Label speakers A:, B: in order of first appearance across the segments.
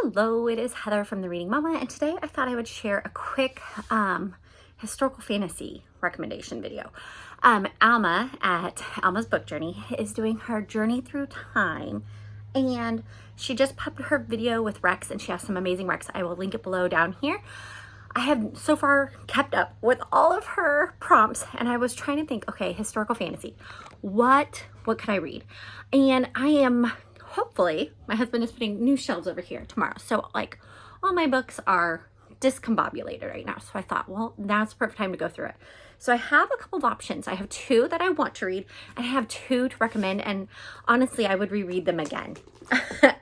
A: Hello, it is Heather from The Reading Mama, and today I thought I would share a quick historical fantasy recommendation video. Alma at Alma's Book Journey is doing her journey through time, and she just put her video with Rex, and she has some amazing Rex. I will link it below down here. I have so far kept up with all of her prompts, and I was trying to think, okay, historical fantasy, what could I read? And I am hopefully, my husband is putting new shelves over here tomorrow. So like all my books are discombobulated right now. So I thought, well, now's the perfect time to go through it. So I have a couple of options. I have two that I want to read, and I have two to recommend. And honestly, I would reread them again,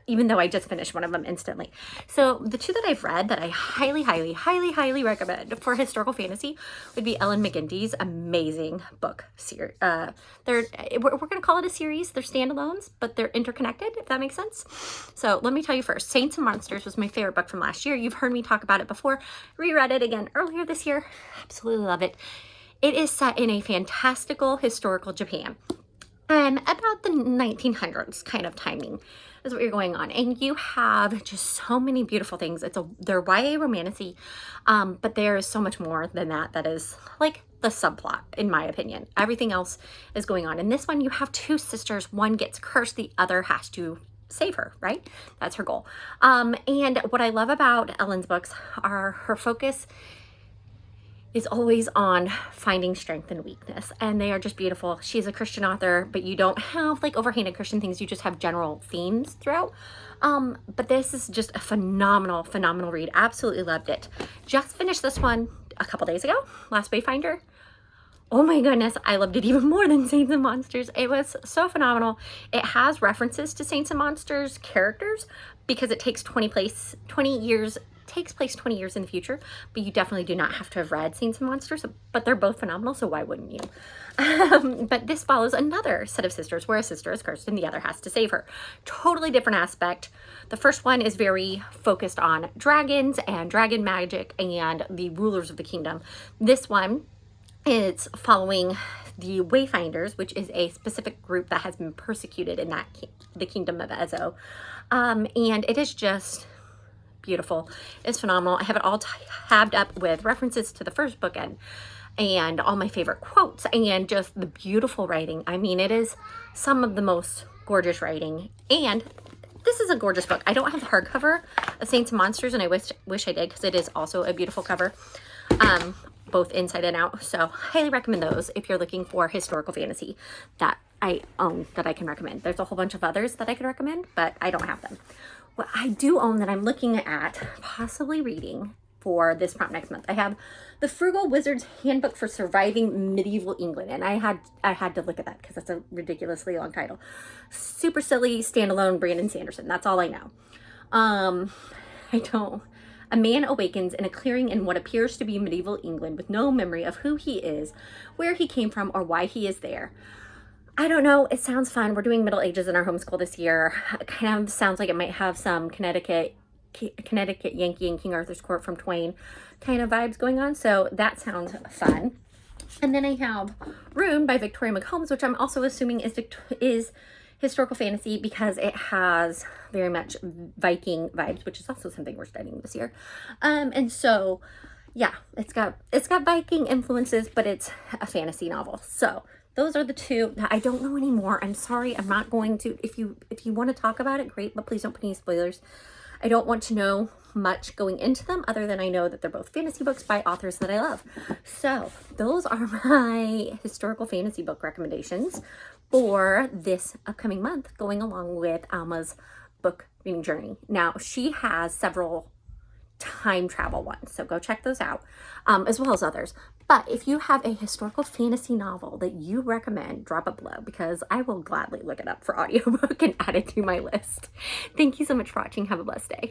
A: even though I just finished one of them instantly. So the two that I've read that I highly recommend for historical fantasy would be Ellen McGinty's amazing book series. We're going to call it a series. They're standalones, but they're interconnected, if that makes sense. So let me tell you first, Saints and Monsters was my favorite book from last year. You've heard me talk about it before. Reread it again earlier this year. Absolutely love it. It is set in a fantastical historical Japan. About the 1900s kind of timing is what you're going on. And you have just so many beautiful things. They're YA romantasy, but there is so much more than that. That is like the subplot, in my opinion. Everything else is going on. In this one, you have two sisters. One gets cursed, the other has to save her, right? That's her goal. And what I love about Ellen's books are her focus is always on finding strength and weakness, and they are just beautiful. She's a Christian author, but you don't have like overhanded Christian things. You just have general themes throughout. But this is just a phenomenal read. Absolutely loved it. Just finished this one a couple days ago, Last Wayfinder. Oh my goodness, I loved it even more than Saints and Monsters. It was so phenomenal. It has references to Saints and Monsters characters because it takes 20 years in the future, but you definitely do not have to have read Saints and Monsters, but they're both phenomenal, so why wouldn't you? But this follows another set of sisters where a sister is cursed and the other has to save her. Totally different aspect. The first one is very focused on dragons and dragon magic and the rulers of the kingdom. This one is following the Wayfinders, which is a specific group that has been persecuted in the kingdom of Ezo. And it is just beautiful. It's phenomenal. I have it all tabbed up with references to the first book and all my favorite quotes and just the beautiful writing. I mean, it is some of the most gorgeous writing, and this is a gorgeous book. I don't have the hardcover of Saints and Monsters, and I wish I did because it is also a beautiful cover, both inside and out. So highly recommend those if you're looking for historical fantasy that I own that I can recommend. There's a whole bunch of others that I could recommend, but I don't have them. What I do own that I'm looking at possibly reading for this prompt next month, I have The Frugal Wizard's Handbook for Surviving Medieval England. And I had to look at that because that's a ridiculously long title. Super silly, standalone Brandon Sanderson. That's all I know. A man awakens in a clearing in what appears to be medieval England with no memory of who he is, where he came from, or why he is there. I don't know. It sounds fun. We're doing Middle Ages in our homeschool this year. It kind of sounds like it might have some Connecticut Yankee and King Arthur's Court from Twain kind of vibes going on. So that sounds fun. And then I have Rune by Victoria McCombs, which I'm also assuming is historical fantasy because it has very much Viking vibes, which is also something we're studying this year. And so, yeah, it's got Viking influences, but it's a fantasy novel. So those are the two. I don't know anymore. I'm sorry. I'm not going to. If you want to talk about it, great, but please don't put any spoilers. I don't want to know much going into them other than I know that they're both fantasy books by authors that I love. So those are my historical fantasy book recommendations for this upcoming month, going along with Alma's book reading journey. Now, she has several time travel ones, so go check those out, as well as others. But if you have a historical fantasy novel that you recommend, drop it below because I will gladly look it up for audiobook and add it to my list. Thank you so much for watching. Have a blessed day.